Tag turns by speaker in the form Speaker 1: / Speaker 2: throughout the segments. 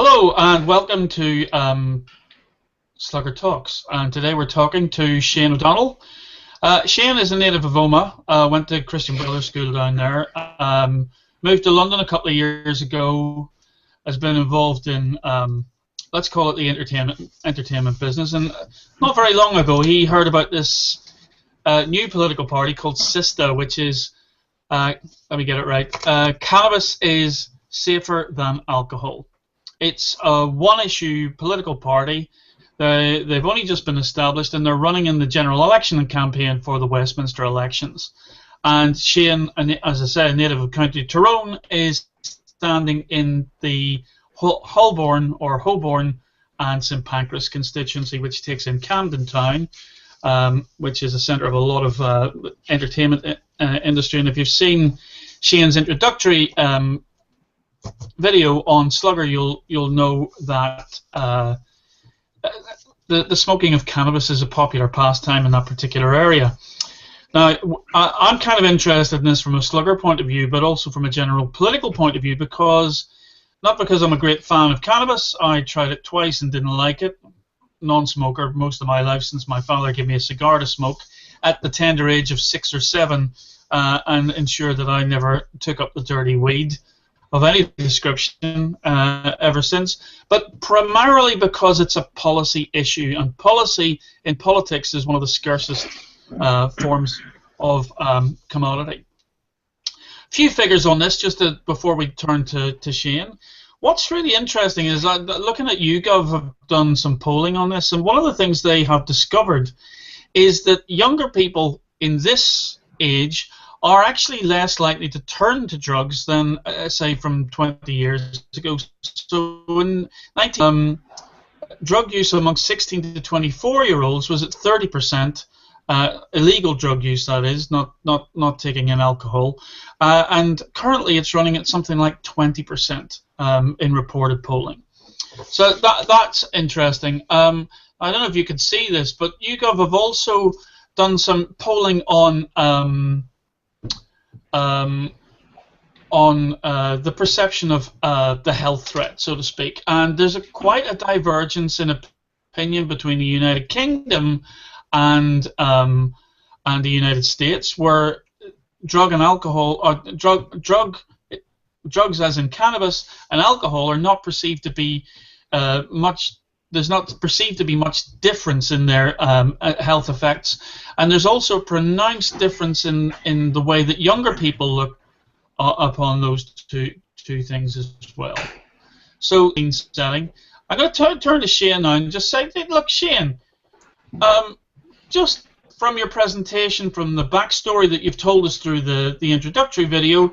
Speaker 1: Hello and welcome to Slugger Talks. And today we're talking to Shane O'Donnell. Shane is a native of Omagh, went to Christian Brothers School down there, moved to London a couple of years ago, has been involved in, let's call it the entertainment business, and not very long ago he heard about this new political party called CISTA, which is, let me get it right, Cannabis is Safer Than Alcohol. It's a one-issue political party. They've only just been established, and they're running in the general election campaign for the Westminster elections. And Shane, as I said, a native of County Tyrone, is standing in the Holborn and St Pancras constituency, which takes in Camden town, which is a centre of a lot of entertainment industry. And if you've seen Shane's introductory video on Slugger, you'll know that the smoking of cannabis is a popular pastime in that particular area. Now, I'm kind of interested in this from a Slugger point of view, but also from a general political point of view, not because I'm a great fan of cannabis. I tried it twice and didn't like it. Non-smoker most of my life, since my father gave me a cigar to smoke at the tender age of 6 or 7, and ensured that I never took up the dirty weed of any description ever since, but primarily because it's a policy issue, and policy in politics is one of the scarcest forms of commodity. A few figures on this just before we turn to Shane. What's really interesting is that looking at YouGov have done some polling on this, and one of the things they have discovered is that younger people in this age are actually less likely to turn to drugs than, say, from 20 years ago. So in drug use amongst 16 to 24-year-olds was at 30%, illegal drug use, that is, not taking in alcohol, and currently it's running at something like 20% in reported polling. So that's interesting. I don't know if you can see this, but YouGov have also done some polling on the perception of the health threat, so to speak, and there's quite a divergence in opinion between the United Kingdom and the United States, where drug and alcohol, or drugs as in cannabis and alcohol, are not perceived to be there's not perceived to be much difference in their health effects, and there's also a pronounced difference in the way that younger people look upon those two things as well. So, in setting, I'm going to turn to Shane now and just say, look, Shane, just from your presentation, from the backstory that you've told us through the introductory video,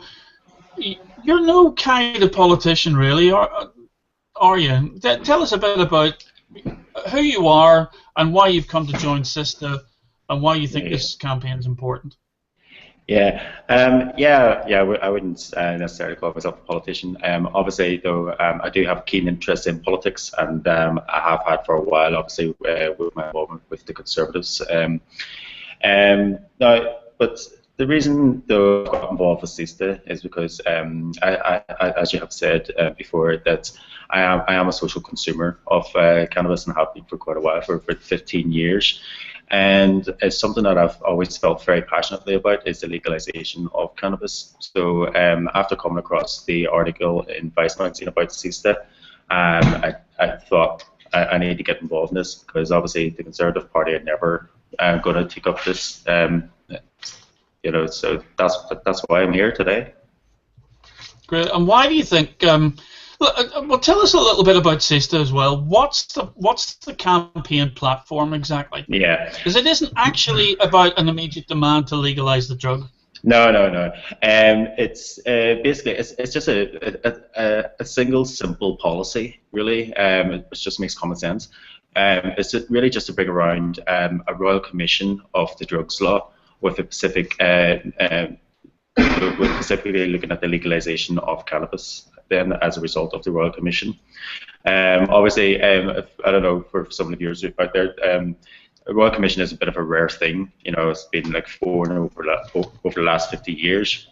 Speaker 1: you're no kind of politician, really, are you? Tell us a bit about who you are and why you've come to join CISTA and why you think this campaign is important. I wouldn't necessarily call myself a politician. Obviously, though, I do have a keen interest in politics, and I have had for a while, obviously, with my involvement with the Conservatives. But the reason, though, I got involved with CISTA is because, as you have said before, that I am a social consumer of cannabis, and have been for quite a while, for 15 years. And it's something that I've always felt very passionately about, is the legalization of cannabis. So after coming across the article in Vice magazine about CISTA, I thought I need to get involved in this, because obviously the Conservative Party are never going to take up this. So that's why I'm here today. Great. And why do you think? Well, tell us a little bit about CISTA as well. What's the campaign platform exactly?
Speaker 2: Yeah.
Speaker 1: Because it isn't actually about an immediate demand to legalize the drug.
Speaker 2: No. It's basically it's just a single simple policy, really. It just makes common sense. It's really just to bring around a royal commission of the drugs law, with a specific, with specifically looking at the legalization of cannabis, then as a result of the Royal Commission. Obviously, I don't know, for some of the viewers out there, the Royal Commission is a bit of a rare thing. It's been like 4 over the last 50 years.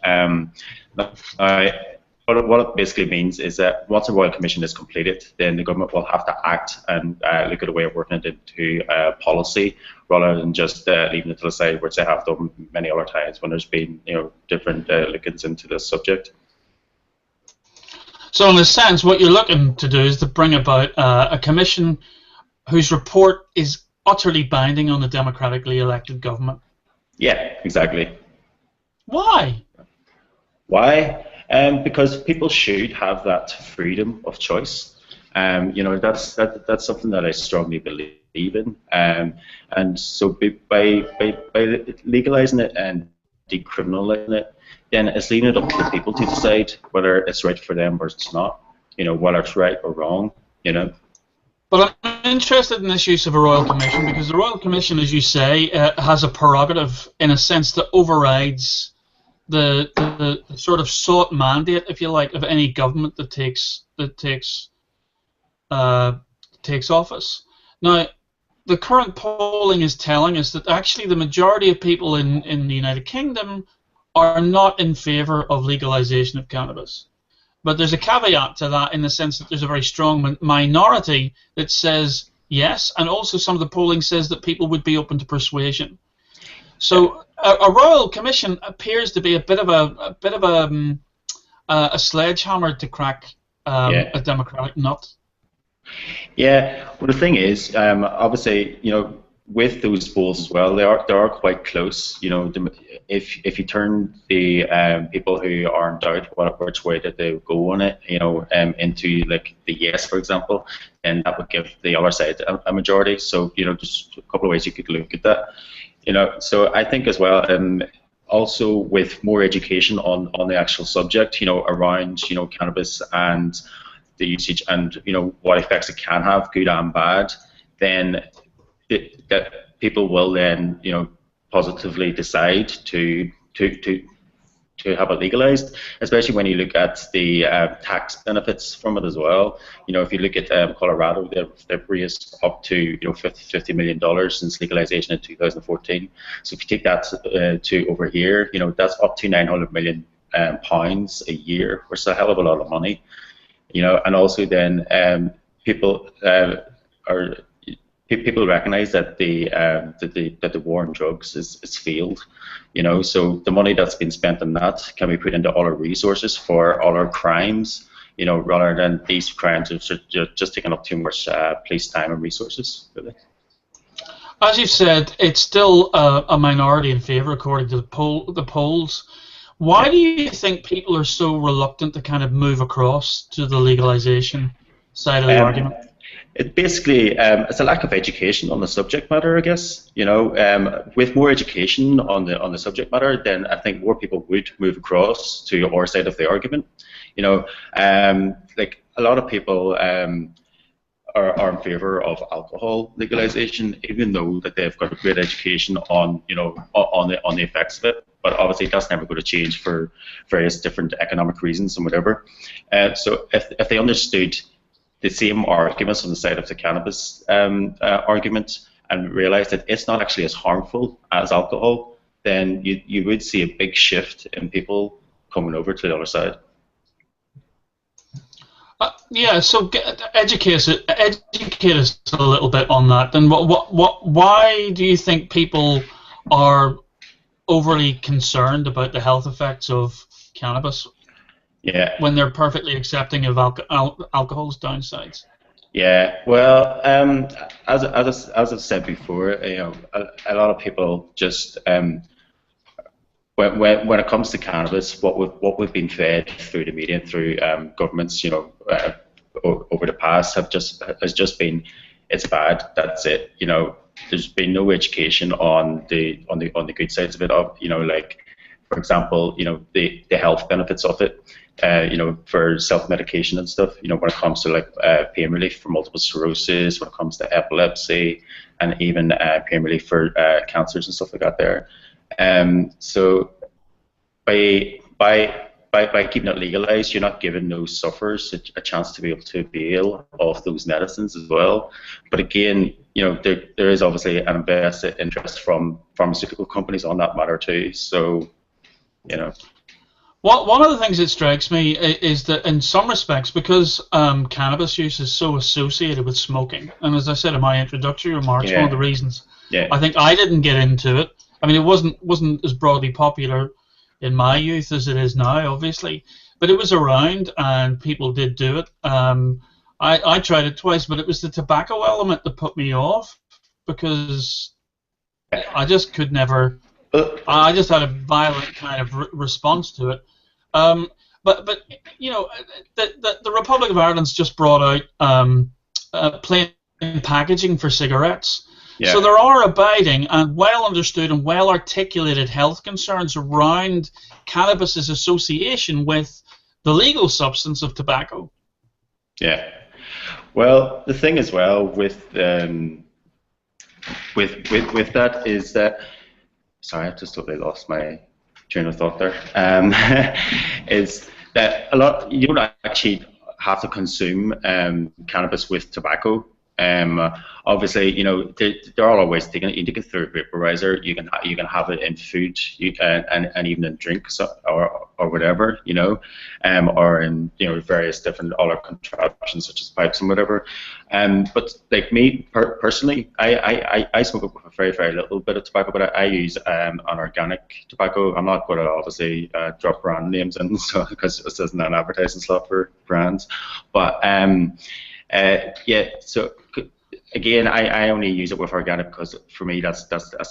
Speaker 2: what it basically means is that once a Royal Commission is completed, then the government will have to act and look at a way of working it into policy, rather than just leaving it to the side, which they have done many other times when there's been different lookings into this subject.
Speaker 1: So in a sense, what you're looking to do is to bring about a commission whose report is utterly binding on the democratically elected government.
Speaker 2: Yeah, exactly.
Speaker 1: Why?
Speaker 2: Why? Because people should have that freedom of choice. That's something that I strongly believe in. And so by legalizing it and decriminalizing it, then it's leaving it up to the people to decide whether it's right for them or it's not. Whether it's right or wrong.
Speaker 1: But I'm interested in this use of a Royal Commission because the Royal Commission, as you say, has a prerogative in a sense that overrides the sort of sought mandate, if you like, of any government that takes office. Now, the current polling is telling us that actually the majority of people in the United Kingdom are not in favour of legalisation of cannabis. But there's a caveat to that in the sense that there's a very strong minority that says yes, and also some of the polling says that people would be open to persuasion. So a Royal Commission appears to be a bit of a sledgehammer to crack a democratic nut.
Speaker 2: Yeah, well, the thing is, obviously, with those polls as well, they are quite close. If you turn the people who are in doubt which way that they go on it, into like the yes, for example, then that would give the other side a majority. So just a couple of ways you could look at that. So I think as well, also with more education on the actual subject, around cannabis and the usage and what effects it can have, good and bad, then that people will then positively decide to have it legalized, especially when you look at the tax benefits from it as well. If you look at Colorado, they've raised up to $50 million since legalization in 2014. So if you take that to over here, that's up to 900 million pounds a year, which is a hell of a lot of money. And also then people recognise that the war on drugs is failed. So the money that's been spent on that can be put into other resources for other crimes. Rather than these crimes which are just taking up too much police time and resources. Really.
Speaker 1: As you've said, it's still a minority in favour according to the polls. Why do you think people are so reluctant to kind of move across to the legalisation side of the argument?
Speaker 2: It basically it's a lack of education on the subject matter, I guess. With more education on the subject matter, then I think more people would move across to our side of the argument. Like a lot of people are in favour of alcohol legalisation, even though that they've got a great education on on the effects of it. But obviously that's never going to change for various different economic reasons and whatever. So if they understood the same arguments on the side of the cannabis argument and realised that it's not actually as harmful as alcohol, then you would see a big shift in people coming over to the other side.
Speaker 1: Yeah, so educate us a little bit on that. Then, why do you think people are overly concerned about the health effects of cannabis?
Speaker 2: Yeah.
Speaker 1: When they're perfectly accepting of alcohol's downsides.
Speaker 2: Yeah. Well, as I've said before, a lot of people just when it comes to cannabis, what we've been fed through the media, through governments, over the past has just been, it's bad. That's it. There's been no education on the good sides of it. Like for example, the health benefits of it. For self-medication and stuff. When it comes to like pain relief for multiple sclerosis, when it comes to epilepsy, and even pain relief for cancers and stuff like that. There. So by keeping it legalized, you're not giving those sufferers a chance to be able to avail of those medicines as well. But again, there is obviously an invested interest from pharmaceutical companies on that matter too. So,
Speaker 1: One of the things that strikes me is that in some respects, because cannabis use is so associated with smoking, and as I said in my introductory remarks, one of the reasons I think I didn't get into it, I mean, it wasn't as broadly popular in my youth as it is now, obviously, but it was around and people did do it. I tried it twice, but it was the tobacco element that put me off, because I just could never. I just had a violent kind of response to it. But you know, the Republic of Ireland's just brought out plain packaging for cigarettes. Yeah. So there are abiding and well understood and well articulated health concerns around cannabis's association with the legal substance of tobacco.
Speaker 2: Yeah. Well, the thing as well with that is that, sorry, I've just totally lost my train of thought there. Is that you don't actually have to consume cannabis with tobacco. Obviously, you know, there are always taking it. You take it through a vaporizer. You can have it in food, and even in drinks or whatever, you know, or in, you know, various different other contraptions such as pipes and whatever. But like me personally, I smoke a very, very little bit of tobacco, but I use an organic tobacco. I'm not going to obviously drop brand names in, so, because this isn't an advertising slot for brands, but yeah. So again, I only use it with organic because for me that's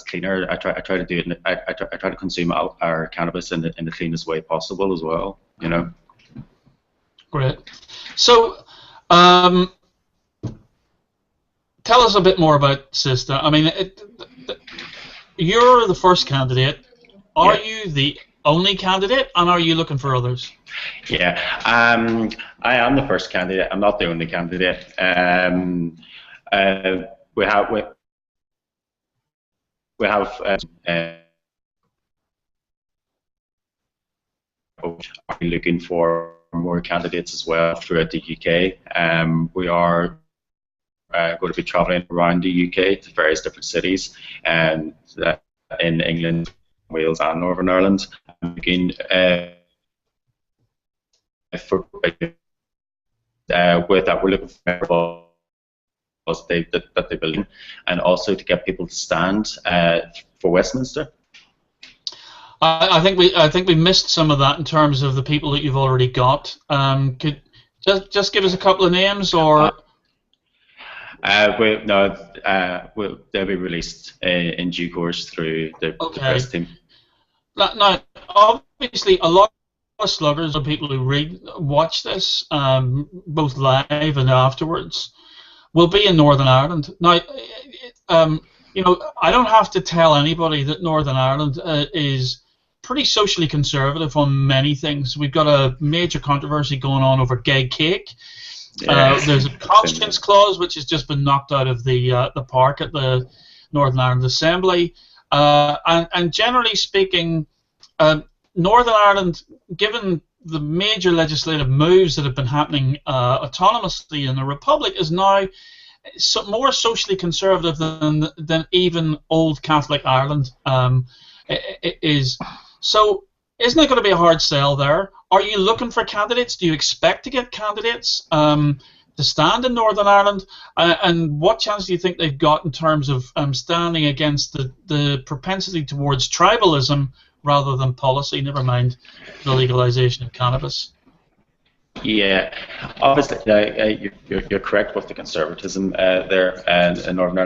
Speaker 2: cleaner. I try to do it. I try to consume our cannabis in the cleanest way possible as well. You know.
Speaker 1: Great. So, tell us a bit more about CISTA. I mean, you're the first candidate. Are you the only candidate, and are you looking for others?
Speaker 2: Yeah, I am the first candidate. I'm not the only candidate. We have are looking for more candidates as well throughout the UK. We are going to be travelling around the UK to various different cities, and in England, Wales, and Northern Ireland. Looking with that, we're looking for that they believe in, and also to get people to stand for Westminster.
Speaker 1: I think we missed some of that in terms of the people that you've already got. Could just give us a couple of names, or
Speaker 2: they'll be released in due course through the press team.
Speaker 1: Now, obviously, a lot of sluggers are people who watch this, both live and afterwards, will be in Northern Ireland. Now, you know, I don't have to tell anybody that Northern Ireland is pretty socially conservative on many things. We've got a major controversy going on over gay cake. There's a conscience clause which has just been knocked out of the park at the Northern Ireland Assembly. And generally speaking, Northern Ireland, given the major legislative moves that have been happening autonomously in the Republic, is now more socially conservative than even old Catholic Ireland is. So isn't it going to be a hard sell there? Are you looking for candidates? Do you expect to get candidates to stand in Northern Ireland? And what chance do you think they've got in terms of standing against the propensity towards tribalism rather than policy, never mind the legalization of cannabis?
Speaker 2: Yeah, obviously you're correct with the conservatism there in Northern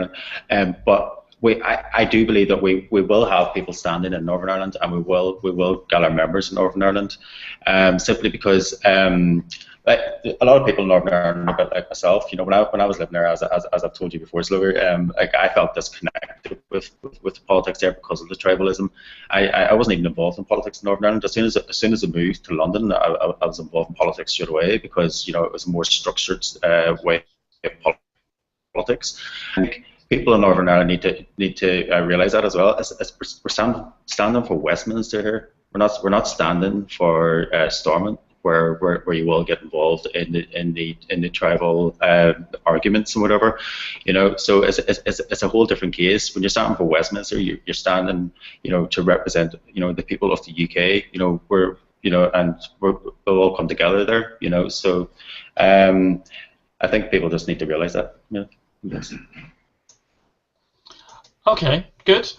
Speaker 2: Ireland, but I do believe that we will have people standing in Northern Ireland, and we will get our members in Northern Ireland, simply because like a lot of people in Northern Ireland, a bit like myself, you know, when I was living there, as I've told you before, Slugger, like I felt disconnected with the politics there because of the tribalism. I wasn't even involved in politics in Northern Ireland. As soon as I moved to London, I was involved in politics straight away, because, you know, it was a more structured way of politics. And people in Northern Ireland need to realise that as well. We're standing for Westminster here. We're not standing for Stormont, where you will get involved in the tribal arguments and whatever, you know. So it's a whole different case. When you're standing for Westminster, you're standing, you know, to represent, you know, the people of the UK. You know, and we'll all come together there, So I think people just need to realise that. Yeah. Yes.
Speaker 1: Okay, good.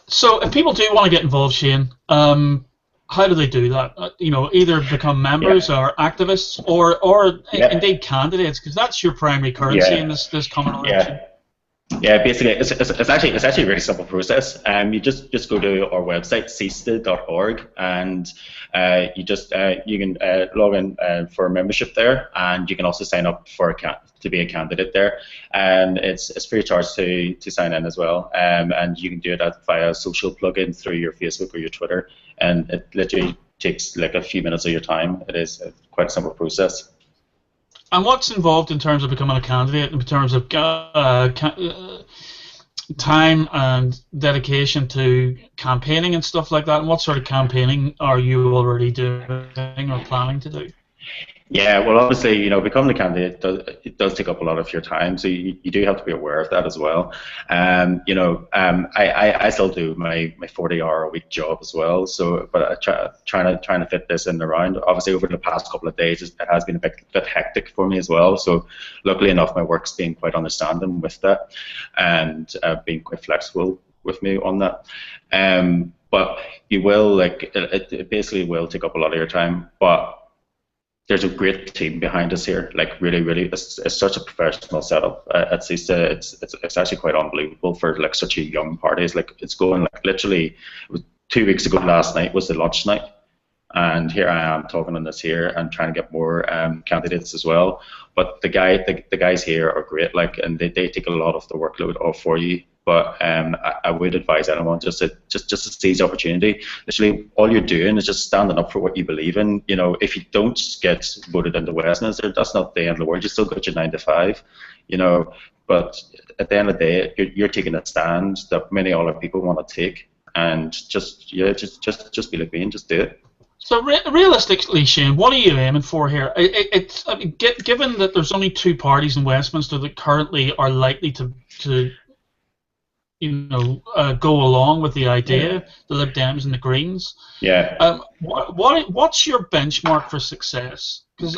Speaker 1: So if people do want to get involved, Shane, how do they do that? Either become members or activists, or indeed candidates, because that's your primary currency in this coming election.
Speaker 2: Yeah, basically, it's actually a really simple process. You just go to our website, CISTA.org, and you can log in for membership there, and you can also sign up to be a candidate there, and it's free of charge to sign in as well, and you can do that via a social plugin through your Facebook or your Twitter, and it literally takes like a few minutes of your time. It is quite a simple process.
Speaker 1: And what's involved in terms of becoming a candidate, in terms of time and dedication to campaigning and stuff like that? And what sort of campaigning are you already doing or planning to do?
Speaker 2: Yeah, well, obviously, becoming a candidate it does take up a lot of your time, so you do have to be aware of that as well. I still do my 40-hour-a-week job as well. So, but I trying to fit this in around. Obviously, over the past couple of days, it has been a bit hectic for me as well. So, luckily enough, my work's been quite understanding with that, and being quite flexible with me on that. But you will it basically will take up a lot of your time, but there's a great team behind us here. Like really, it's such a professional setup at CISTA. It's actually quite unbelievable for like such a young party. It's like it's going like literally 2 weeks ago last night was the launch night, and here I am talking on this here and trying to get more candidates as well. But the guys here are great, and they take a lot of the workload off for you. But I would advise anyone just to seize the opportunity. Literally, all you're doing is just standing up for what you believe in. If you don't get voted into Westminster, that's not the end of the world. You still got your 9 to 5. But at the end of the day, you're taking a stand that many other people want to take, and just be like me and just do it.
Speaker 1: So realistically, Shane, what are you aiming for here? Given that there's only 2 parties in Westminster that currently are likely to go along with the idea, the Lib Dems and the Greens.
Speaker 2: Yeah.
Speaker 1: What's your benchmark for success? Because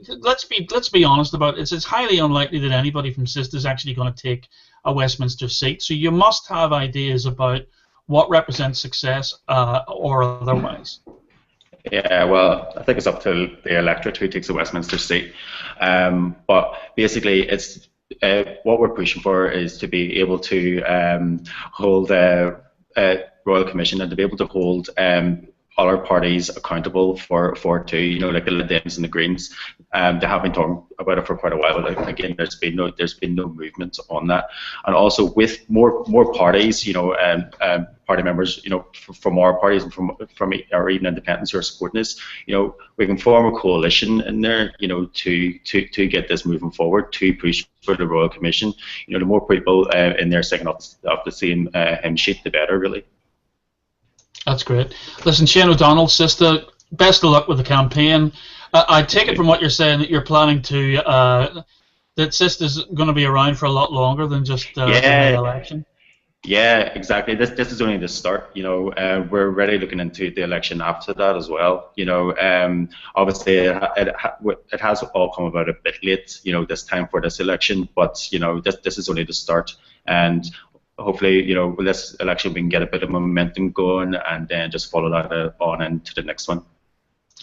Speaker 1: let's be honest about it. It's highly unlikely that anybody from CISTA is actually going to take a Westminster seat. So you must have ideas about what represents success or otherwise.
Speaker 2: Yeah, well, I think it's up to the electorate who takes a Westminster seat. But basically, it's what we're pushing for is to be able to hold a Royal Commission and to be able to hold other parties accountable for too, like the Lib Dems and the Greens. They have been talking about it for quite a while. But again, there's been no movement on that. And also with more parties, party members, from our parties and from or even independents who are supporting this, we can form a coalition in there, to get this moving forward, to push for the Royal Commission. The more people in there singing off the same hymn sheet, the better, really.
Speaker 1: That's great. Listen, Shane O'Donnell, CISTA, best of luck with the campaign. I take it from what you're saying that you're planning to that CISTA's going to be around for a lot longer than just the election.
Speaker 2: Yeah, exactly. This is only the start. We're already looking into the election after that as well. Obviously it has all come about a bit late. This time for this election, but this is only the start, and hopefully, with this election we can get a bit of momentum going and then just follow that on into the next one.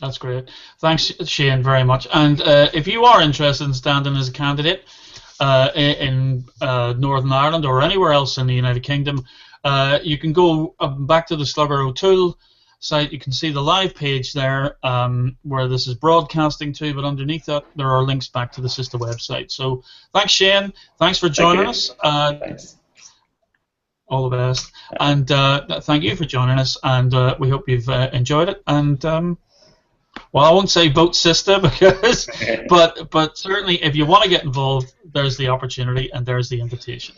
Speaker 1: That's great. Thanks, Shane, very much. And if you are interested in standing as a candidate in Northern Ireland or anywhere else in the United Kingdom, you can go back to the Slugger O'Toole site. You can see the live page there where this is broadcasting to, but underneath that there are links back to the CISTA website. So thanks, Shane. Thanks for joining us.
Speaker 2: Thanks.
Speaker 1: All the best, and thank you for joining us, and we hope you've enjoyed it. And well, I won't say vote CISTA because, but certainly if you want to get involved, there's the opportunity and there's the invitation.